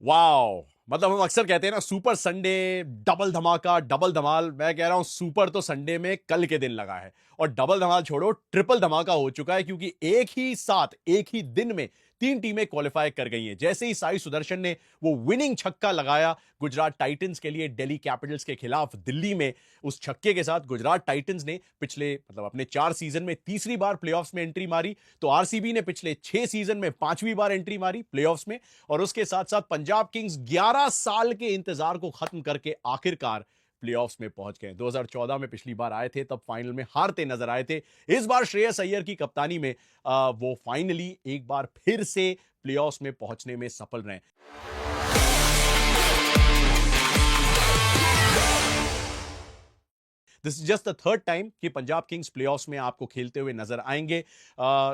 Wow! मतलब हम अक्सर कहते हैं ना सुपर संडे, डबल धमाका, डबल धमाल। मैं कह रहा हूं सुपर तो संडे में कल के दिन लगा है और डबल धमाल छोड़ो ट्रिपल धमाका हो चुका है क्योंकि एक ही साथ एक ही दिन में तीन टीमें क्वालिफाई कर गई हैं। जैसे ही साई सुदर्शन ने वो विनिंग छक्का लगाया गुजरात टाइटंस के लिए दिल्ली कैपिटल्स के खिलाफ दिल्ली में, उस छक्के के साथ गुजरात टाइटंस ने पिछले मतलब अपने 4 सीजन में तीसरी बार प्लेऑफ्स में एंट्री मारी, तो आरसीबी ने पिछले 6 सीजन में पांचवी बार एंट्री मारी प्लेऑफ्स में। और उसके साथ साथ पंजाब किंग्स 11 साल के इंतजार को खत्म करके आखिरकार प्लेऑफ्स में पहुंच गए। 2014 में पिछली बार आए थे, तब फाइनल में हारते नजर आए थे। इस बार श्रेयस अय्यर की कप्तानी में वो फाइनली एक बार फिर से प्लेऑफ्स में पहुंचने में सफल रहे। This is just the third time कि पंजाब किंग्स प्लेऑफ्स में आपको खेलते हुए नजर आएंगे।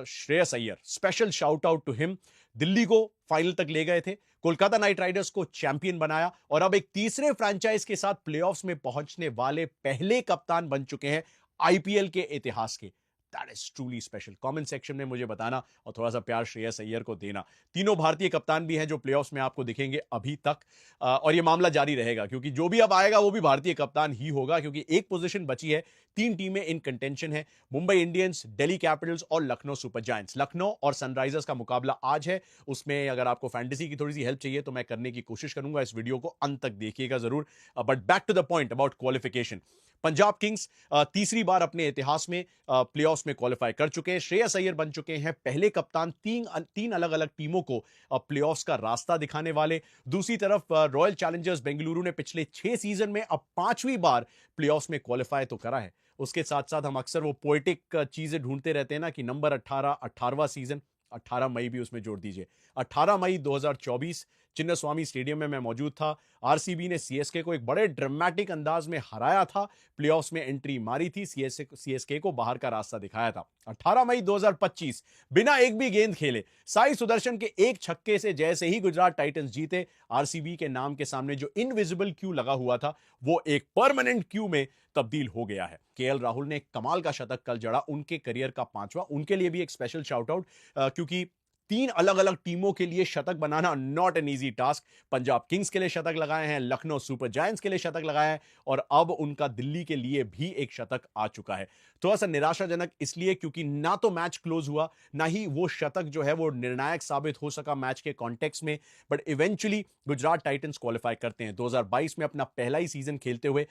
Shreyas Iyer, special shout out to him. Delhi को फाइनल तक ले गए थे, कोलकाता नाइट राइडर्स को चैंपियन बनाया और अब एक तीसरे फ्रेंचाइज के साथ प्लेऑफ्स में पहुंचने वाले पहले कप्तान बन चुके हैं आईपीएल के इतिहास के। That is truly special. Comment section में मुझे बताना और थोड़ा सा प्यार श्रेयस अय्यर को देना। तीनों भारतीय कप्तान भी हैं जो प्लेऑफ्स में आपको दिखेंगे अभी तक, और ये मामला जारी रहेगा क्योंकि जो भी अब आएगा वो भी भारतीय कप्तान ही होगा क्योंकि एक पोजीशन बची है। तीन टीमें इन कंटेंशन है, मुंबई इंडियंस, दिल्ली कैपिटल्स और लखनऊ सुपर जायंट्स। लखनऊ और सनराइजर्स का मुकाबला आज है। उसमें अगर आपको फैंटेसी की थोड़ी सी हेल्प चाहिए तो मैं करने की कोशिश करूंगा। इस वीडियो को अंत तक देखिएगा जरूर। But back to the point about qualification. Punjab kings तीसरी बार अपने इतिहास में प्लेऑफ्स में क्वालिफाई कर चुके हैं। श्रेयस अय्यर बन चुके हैं पहले कप्तान तीन अलग अलग टीमों को प्लेऑफ्स का रास्ता दिखाने वाले। दूसरी तरफ रॉयल चैलेंजर्स बेंगलुरु ने पिछले 6 सीजन में अब पांचवी बार प्लेऑफ्स में क्वालिफाई तो करा है। उसके साथ साथ हम अक्सर वो पोएटिक चीजें ढूंढते रहते हैं ना कि नंबर 18, 18वां सीजन, 18 मई भी उसमें जोड़ दीजिए। 18 मई 2024 चिन्नस्वामी स्टेडियम में मैं मौजूद था। आरसीबी ने सीएसके को एक बड़े ड्रामेटिक अंदाज में हराया था, प्लेऑफ्स में एंट्री मारी थी, सीएसके को बाहर का रास्ता दिखाया था। 18 मई 2025 बिना एक भी गेंद खेले साई सुदर्शन के एक छक्के से जैसे ही गुजरात टाइटंस जीते, आरसीबी के नाम के सामने जो इनविजिबल क्यू लगा हुआ था वो एक परमानेंट क्यू में तब्दील हो गया है। केएल राहुल ने कमाल का शतक कल जड़ा, उनके करियर का 5वां। उनके लिए भी एक स्पेशल शाउट आउट क्योंकि तीन अलग अलग टीमों के लिए शतक बनाना not an easy task. Punjab Kings के लिए शतक लगाए हैं, लखनऊ सुपर जायंट्स के लिए शतक लगाए हैं और अब उनका दिल्ली के लिए भी एक शतक आ चुका है। थोड़ा सा निराशाजनक इसलिए क्योंकि ना तो मैच क्लोज हुआ, ना ही वो शतक जो है वो निर्णायक साबित हो सका मैच के कॉन्टेक्स्ट में। But eventually Gujarat Titans qualify करते हैं। 2022 में अपना पहला ही सीजन खेलते हुए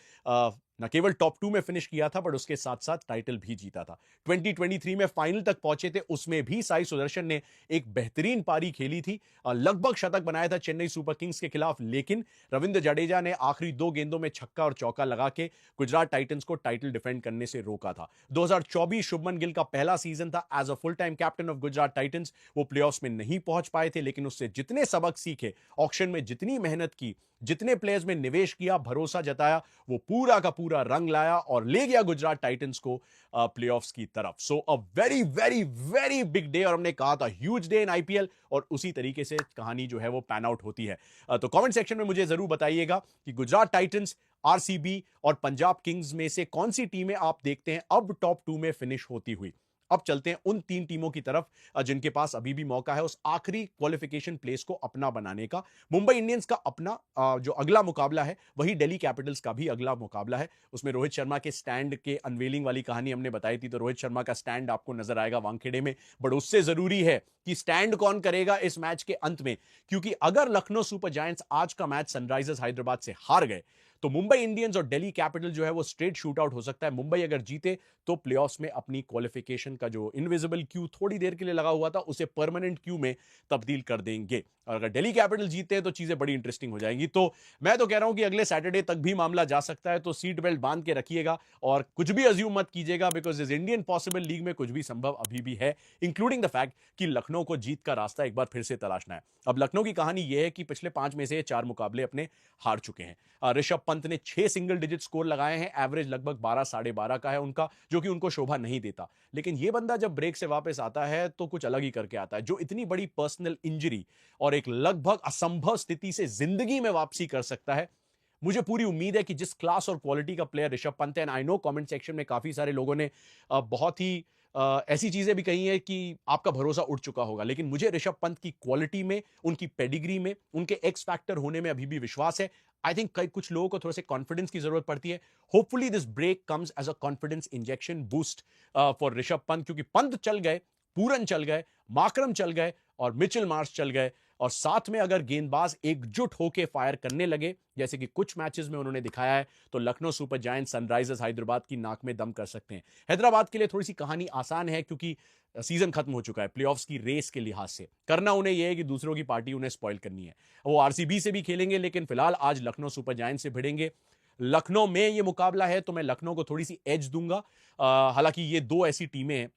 न केवल टॉप 2 में फिनिश किया था बट उसके साथ साथ टाइटल भी जीता था। 2023 में फाइनल तक पहुंचे थे, उसमें भी साई सुदर्शन ने एक बेहतरीन पारी खेली थी, लगभग शतक बनाया था चेन्नई सुपर किंग्स के खिलाफ, लेकिन रविंद्र जडेजा ने आखिरी 2 गेंदों में छक्का और चौका लगा के गुजरात टाइटंस को टाइटल डिफेंड करने से रोका था। 2024 शुभमन गिल का पहला सीजन था as a full time captain of Gujarat titans. वो प्लेऑफ्स में नहीं पहुंच पाए थे, लेकिन उससे जितने सबक सीखे, ऑक्शन में जितनी मेहनत की, जितने प्लेयर्स में निवेश किया, भरोसा जताया, वो पूरा का पूरा रंग लाया और ले गया गुजरात टाइटंस को प्लेऑफ्स की तरफ। So a very very very big day, और हमने कहा था ह्यूज डे इन आईपीएल, और उसी तरीके से कहानी जो है वो पैन आउट होती है। तो कमेंट सेक्शन में मुझे जरूर बताइएगा कि गुजरात टाइटंस, आरसीबी और पंजाब किंग्स में से कौन सी टीमें आप देखते हैं अब टॉप 2 में फिनिश होती हुई। अब चलते हैं उन तीन टीमों की तरफ जिनके पास अभी भी मौका है उस आखिरी क्वालिफिकेशन प्लेस को अपना बनाने का। मुंबई इंडियंस का अपना जो अगला मुकाबला है, वही दिल्ली कैपिटल्स का भी अगला मुकाबला है। उसमें रोहित शर्मा के स्टैंड के अनवेलिंग वाली कहानी हमने बताई थी, तो रोहित शर्मा का स्टैंड आपको नजर आएगा वानखेड़े में। बट उससे जरूरी है कि स्टैंड कौन करेगा इस मैच के अंत में, क्योंकि अगर लखनऊ सुपर जायंट्स आज का मैच सनराइजर्स हैदराबाद से हार गए तो मुंबई इंडियंस और दिल्ली कैपिटल जो है वो स्ट्रेट शूट आउट हो सकता है। मुंबई अगर जीते तो प्लेऑफ्स में अपनी क्वालिफिकेशन का जो इनविजिबल क्यू थोड़ी देर के लिए लगा हुआ था उसे परमानेंट क्यू में तब्दील कर देंगे, और अगर दिल्ली कैपिटल जीते हैं तो चीजें बड़ी इंटरेस्टिंग हो जाएंगी। तो मैं तो कह रहा हूं कि अगले सैटरडे तक भी मामला जा सकता है, तो सीट बेल्ट बांध के रखिएगा और कुछ भी अज्यूम मत कीजिएगा, बिकॉज इस इंडियन पॉसिबल लीग में कुछ भी संभव अभी भी है, इंक्लूडिंग द फैक्ट कि लखनऊ को जीत का रास्ता एक बार फिर से तलाशना है। अब लखनऊ की कहानी यह है कि पिछले 5 में से 4 मुकाबले अपने हार चुके हैं। ऋषभ पंत ने 6 सिंगल डिजिट स्कोर लगाए हैं, एवरेज लगभग 12 साढ़े 12 का है उनका, जो कि उनको शोभा नहीं देता। लेकिन यह बंदा जब ब्रेक से वापस आता है तो कुछ अलग ही करके आता है। जो इतनी बड़ी पर्सनल इंजरी और एक लगभग असंभव स्थिति से जिंदगी में वापसी कर सकता है, मुझे पूरी उम्मीद है कि जिस क्लास और क्वालिटी का प्लेयर ऋषभ पंत है, and I know comment section में काफी सारे लोगों ने बहुत ही ऐसी चीजें भी कही हैं कि आपका भरोसा उठ चुका होगा, लेकिन मुझे ऋषभ पंत की क्वालिटी में, उनकी पेडिग्री में, उनके एक्स फैक्टर होने में अभी भी विश्वास है। आई थिंक कई कुछ लोगों को थोड़े से कॉन्फिडेंस की जरूरत पड़ती है। Hopefully this break comes as a confidence injection boost for Rishabh Pant, क्योंकि पंत चल गए, पूरन चल गए, माकरम चल गए और मिचेल मार्श चल गए, और साथ में अगर गेंदबाज एकजुट होकर फायर करने लगे जैसे कि कुछ मैचेस में उन्होंने दिखाया है, तो Lucknow super giants Sunrisers Hyderabad की नाक में दम कर सकते हैं। हैदराबाद के लिए थोड़ी सी कहानी आसान है, क्योंकि सीजन खत्म हो चुका है। प्लेऑफ्स की रेस के लिहाज से करना उन्हें यह है कि दूसरों की पार्टी उन्हें स्पॉइल करनी है। वो आरसीबी से भी खेलेंगे, लेकिन फिलहाल आज लखनऊ सुपर जायंट्स से भिड़ेंगे। लखनऊ में ये मुकाबला है तो मैं लखनऊ को थोड़ी सी एज दूंगा। हालांकि ये दो ऐसी टीमें हैं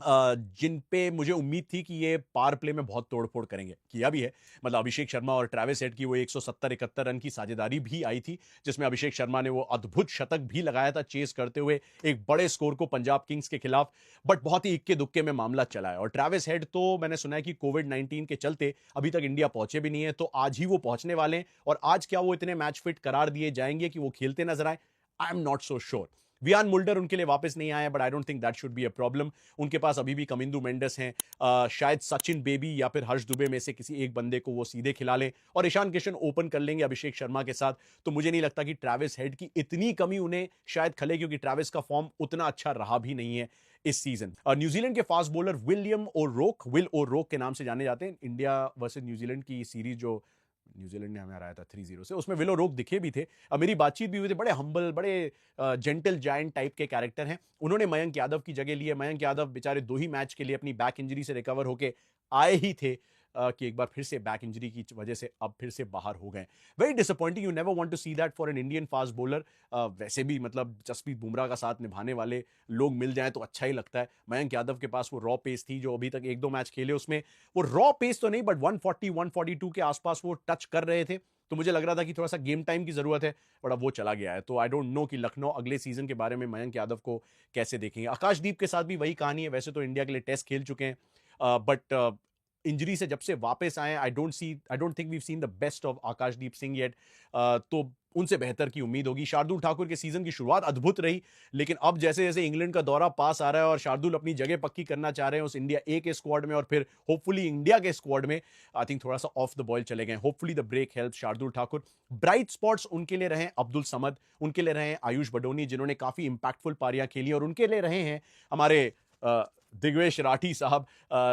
जिन पे मुझे उम्मीद थी कि ये पावर प्ले में बहुत तोड़फोड़ करेंगे, किया भी है। मतलब अभिषेक शर्मा और ट्रेविस हेड की वो 170-71 रन की साझेदारी भी आई थी, जिसमें अभिषेक शर्मा ने वो अद्भुत शतक भी लगाया था चेस करते हुए एक बड़े स्कोर को पंजाब किंग्स के खिलाफ। बट बहुत ही इक्के दुक्के में मामला चला है, और ट्रेविस हेड तो मैंने सुना है कि कोविड-19 के चलते अभी तक इंडिया पहुंचे भी नहीं है, तो आज ही वो पहुंचने वाले हैं। और आज क्या वो इतने मैच फिट करार दिए जाएंगे कि वो खेलते नजर आए? I am not so sure. Wiaan Mulder उनके लिए वापस नहीं आया, but I don't think that should be a problem. उनके पास अभी भी कमिंदू मेंडिस हैं, शायद सचिन बेबी या फिर हर्ष दुबे में से किसी एक बंदे को वो सीधे खिला लें, और ईशान किशन ओपन कर लेंगे अभिषेक शर्मा के साथ। तो मुझे नहीं लगता कि ट्रेविस हेड की इतनी कमी उन्हें शायद खले, क्योंकि ट्रेविस का फॉर्म उतना अच्छा रहा भी नहीं है इस सीजन। न्यूजीलैंड के फास्ट बॉलर विल ओ रोक के नाम से जाने जाते हैं। इंडिया वर्सेस न्यूजीलैंड की सीरीज जो न्यूजीलैंड ने हमें हराया था 3-0 से, उसमें विलो रोक दिखे भी थे। मेरी बातचीत भी हुई थी। बड़े हम्बल, बड़े जेंटल जायंट टाइप के कैरेक्टर हैं। उन्होंने मयंक यादव की जगह ली है। मयंक यादव बेचारे 2 ही मैच के लिए अपनी बैक इंजरी से रिकवर होके आए ही थे, कि एक बार फिर से बैक इंजरी की वजह से अब फिर से बाहर हो गए। Very disappointing, you never want to see that for an Indian fast bowler. वैसे भी मतलब जसप्रीत बुमराह का साथ निभाने वाले लोग मिल जाएं तो अच्छा ही लगता है। मयंक यादव के पास वो रॉ पेस थी, जो अभी तक 1-2 मैच खेले उसमें वो रॉ पेस तो नहीं, बट 140 142 के आसपास वो टच कर रहे थे। तो मुझे लग रहा था कि थोड़ा सा गेम टाइम की जरूरत है, बट अब वो चला गया है। तो आई डोंट नो कि लखनऊ अगले सीजन के बारे में मयंक यादव को कैसे देखेंगे। आकाशदीप के साथ भी वही कहानी है। वैसे तो इंडिया के लिए टेस्ट खेल चुके हैं, बट इंजरी से जब से वापस आए, I don't think we seen the best of Akashdeep Singh yet. तो उनसे बेहतर की उम्मीद होगी। शार्दुल ठाकुर के सीजन की शुरुआत अद्भुत रही, लेकिन अब जैसे जैसे इंग्लैंड का दौरा पास आ रहा है और शार्दुल अपनी जगह पक्की करना चाह रहे हैं उस इंडिया ए के स्क्वाड में और फिर होपफुली इंडिया के स्क्वाड में, आई थिंक थोड़ा सा ऑफ द बॉल चले गए। Hopefully the break help Shardul Thakur. Bright spots उनके लिए रहे अब्दुल समद, उनके लिए रहे आयुष बडोनी, जिन्होंने काफी इंपैक्टफुल पारियां खेली, और उनके लिए रहे हैं हमारे दिग्वेश राठी साहब,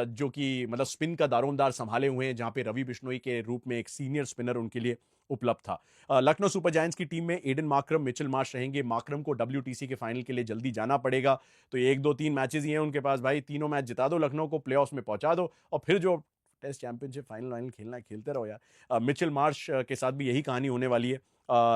जो कि मतलब स्पिन का दारोमदार संभाले हुए हैं, जहां पे रवि बिश्नोई के रूप में एक सीनियर स्पिनर उनके लिए उपलब्ध था। लखनऊ सुपर जायंट्स की टीम में एडन माकरम, मिचेल मार्श रहेंगे। माकरम को डब्ल्यूटीसी के फाइनल के लिए जल्दी जाना पड़ेगा, तो 1-2-3 मैचेस ही हैं उनके पास। भाई तीनों मैच जिता दो, लखनऊ को प्लेऑफ्स में पहुंचा दो, और फिर जो टेस्ट चैंपियनशिप फाइनल वाइनल खेलना है खेलते रहो यार। मिचेल मार्श के साथ भी यही कहानी होने वाली है।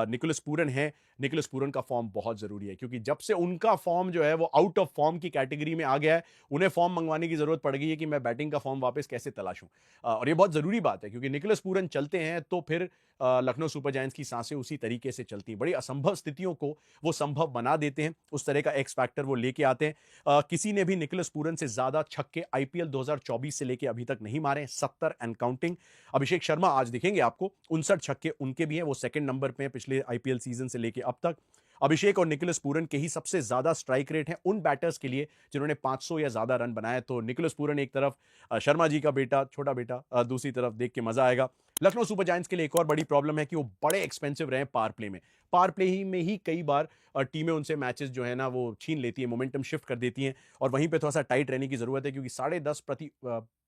निकोलस पूरन है। निकोलस पूरन का फॉर्म बहुत जरूरी है, क्योंकि जब से उनका फॉर्म जो है वो आउट ऑफ फॉर्म की कैटेगरी में आ गया है, उन्हें फॉर्म मंगवाने की जरूरत पड़ गई है कि मैं बैटिंग का फॉर्म वापस कैसे तलाशूं। और ये बहुत जरूरी बात है, क्योंकि निकोलस पूरन चलते हैं तो फिर लखनऊ सुपर जायंट्स की सांसें उसी तरीके से चलती हैं। बड़ी असंभव स्थितियों को वो संभव बना देते हैं, उस तरह का एक्स फैक्टर वो लेके आते हैं। किसी ने भी निकोलस पूरन से ज्यादा छक्के आईपीएल 2024 से लेके अभी तक नहीं मारे, 70 एंड काउंटिंग। अभिषेक शर्मा आज दिखेंगे आपको, 59 छक्के उनके भी हैं, वो सेकंड नंबर पे हैं पिछले आईपीएल सीजन से लेके अब तक। अभिषेक और निकोलस पूरन के ही सबसे ज्यादा स्ट्राइक रेट है उन बैटर्स के लिए जिन्होंने 500 या ज्यादा रन बनाए। तो निकोलस पूरन एक तरफ, शर्मा जी का बेटा, छोटा बेटा, दूसरी तरफ, देख के मजा आएगा। लखनऊ सुपर जायंट्स के लिए एक और बड़ी प्रॉब्लम है कि वो बड़े एक्सपेंसिव रहे पावर प्ले में। पावर प्ले ही में ही कई बार टीमें उनसे मैचेस जो है ना वो छीन लेती है, मोमेंटम शिफ्ट कर देती हैं, और वहीं पे थोड़ा सा टाइट रहने की जरूरत है, क्योंकि 10.5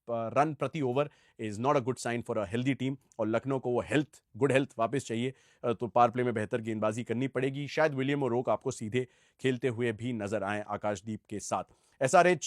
रन प्रति over is not a good sign for a healthy team. और लखनऊ को वो गुड हेल्थ वापस चाहिए, तो पावर प्ले में बेहतर गेंदबाजी करनी पड़ेगी। शायद विलियम और रोक आपको सीधे खेलते हुए भी नजर आए आकाशदीप के साथ। एसआरएच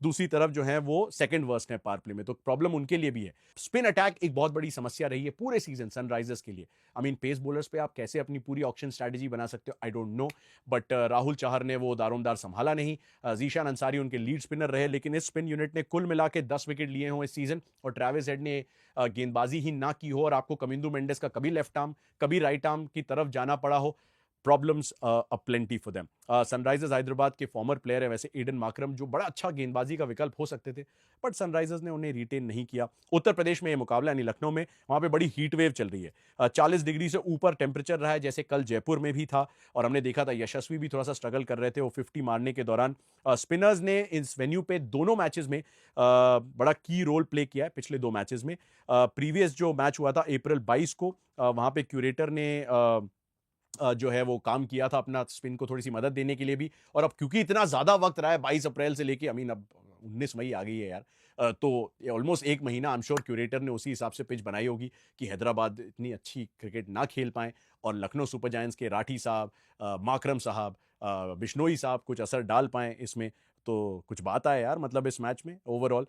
दूसरी तरफ जो है वो सेकंड वर्स्ट है पावर प्ले में, तो प्रॉब्लम उनके लिए भी है। स्पिन अटैक एक बहुत बड़ी समस्या रही है पूरे सीजन सनराइजर्स के लिए। आई मीन पेस बॉलर्स पे आप कैसे अपनी पूरी ऑक्शन स्ट्रैटेजी बना सकते हो, I don't know, but Rahul Chahar ने वो दारोमदार संभाला नहीं। जीशान अंसारी उनके लीड स्पिनर रहे, लेकिन इस स्पिन यूनिट ने कुल मिला के 10 विकेट लिए हों इस सीजन, और ट्रेविस हेड ने गेंदबाजी ही ना की हो, और आपको कमिंदू मेंडिस का कभी लेफ्ट आर्म कभी राइट आर्म की तरफ जाना पड़ा हो। Problems plenty for them. Sunrisers Hyderabad के फॉर्मर प्लेयर है वैसे एडन माकरम, जो बड़ा अच्छा गेंदबाजी का विकल्प हो सकते थे, बट सनराइजर्स ने उन्हें रिटेन नहीं किया। उत्तर प्रदेश में ये मुकाबला यानी लखनऊ में, वहां पे बड़ी हीट वेव चल रही है। 40 डिग्री से ऊपर टेम्परेचर रहा है, जैसे कल जयपुर में भी था। और हमने देखा था यशस्वी भी थोड़ा सा स्ट्रगल कर रहे थे वो 50 मारने के दौरान। स्पिनर्स ने इस वेन्यू पे दोनों मैचेस में बड़ा की रोल प्ले किया है पिछले 2 मैचेस में। प्रीवियस जो मैच हुआ था अप्रैल 22 को, वहां पे क्यूरेटर ने जो है वो काम किया था अपना स्पिन को थोड़ी सी मदद देने के लिए भी। और अब क्योंकि इतना ज्यादा वक्त रहा है 22 अप्रैल से लेके, अब 19 मई आ गई है यार, तो ऑलमोस्ट 1 महीना, आई एम श्योर क्यूरेटर ने उसी हिसाब से पिच बनाई होगी कि हैदराबाद इतनी अच्छी क्रिकेट ना खेल पाए और लखनऊ सुपर जायंट्स के राठी साहब, माकरम साहब, बिश्नोई साहब कुछ असर डाल पाए इसमें। तो कुछ बात आए यार, मतलब इस मैच में ओवरऑल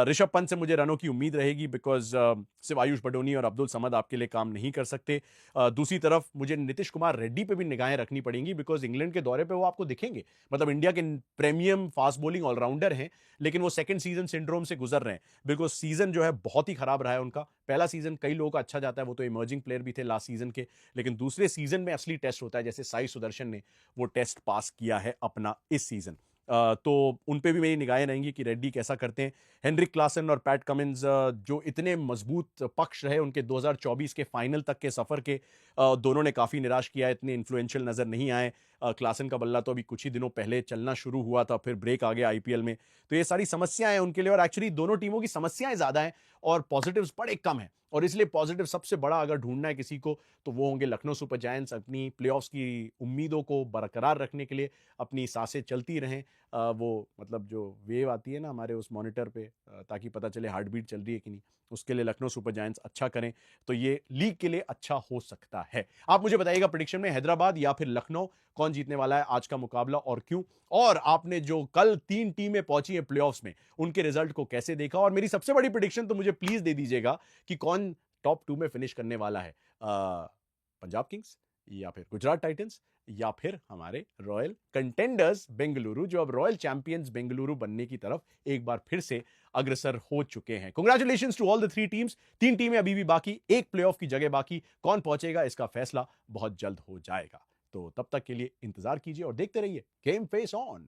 ऋषभ पंत से मुझे रनों की उम्मीद रहेगी, बिकॉज सिर्फ आयुष बडोनी और अब्दुल समद आपके लिए काम नहीं कर सकते। दूसरी तरफ मुझे नीतीश कुमार रेड्डी पे भी निगाहें रखनी पड़ेंगी, बिकॉज इंग्लैंड के दौरे पे वो आपको दिखेंगे। मतलब इंडिया के प्रीमियम फास्ट बॉलिंग ऑलराउंडर हैं, लेकिन वो सेकंड सीजन सिंड्रोम से गुजर रहे हैं, बिकॉज सीजन जो है बहुत ही खराब रहा है उनका। पहला सीजन कई लोगों का अच्छा जाता है, वो तो इमर्जिंग प्लेयर भी थे लास्ट सीजन के, लेकिन दूसरे सीजन में असली टेस्ट होता है, जैसे साई सुदर्शन ने वो टेस्ट पास किया है अपना इस सीजन। तो उन पे भी मेरी निगाहें रहेंगी कि रेड्डी कैसा करते हैं। हेनरिक क्लासन और पैट कमिंस जो इतने मजबूत पक्ष रहे उनके 2024 के फाइनल तक के सफर के, दोनों ने काफी निराश किया, इतने इन्फ्लुएंशियल नजर नहीं आए। क्लासन का बल्ला तो अभी कुछ ही दिनों पहले चलना शुरू हुआ था, फिर ब्रेक आ गया आईपीएल में। तो ये सारी समस्याएं हैं उनके लिए, और एक्चुअली दोनों टीमों की समस्याएं ज्यादा हैं और पॉजिटिव्स बड़े कम हैं। और इसलिए पॉजिटिव सबसे बड़ा अगर ढूंढना है किसी को, तो वो होंगे लखनऊ सुपर जायंट्स। अपनी प्लेऑफ्स की उम्मीदों को बरकरार रखने के लिए अपनी सांसें चलती रहें, वो मतलब जो वेव आती है ना हमारे उस मॉनिटर पे, ताकि पता चले हार्ट बीट चल रही है कि नहीं, उसके लिए लखनऊ सुपर जायंट्स अच्छा करें तो ये लीग के लिए अच्छा हो सकता है। आप मुझे बताइएगा प्रेडिक्शन में हैदराबाद या फिर लखनऊ कौन जीतने वाला है आज का मुकाबला और क्यों। और आपने जो कल 3 टीमें पहुंची हैं प्लेऑफ्स में, उनके रिजल्ट को कैसे देखा। और मेरी सबसे बड़ी प्रेडिक्शन तो मुझे प्लीज दे दीजिएगा कि कौन टॉप 2 में फिनिश करने वाला है, पंजाब किंग्स या फिर गुजरात टाइटंस या फिर हमारे रॉयल कंटेंडर्स बेंगलुरु, जो अब रॉयल चैंपियंस बेंगलुरु बनने की तरफ एक बार फिर से अग्रसर हो चुके हैं। Congratulations to all the 3 teams. 3 टीमें अभी भी बाकी, एक प्लेऑफ की जगह बाकी, कौन पहुंचेगा इसका फैसला बहुत जल्द हो जाएगा। तो तब तक के लिए इंतजार कीजिए और देखते रहिए गेम फेस ऑन।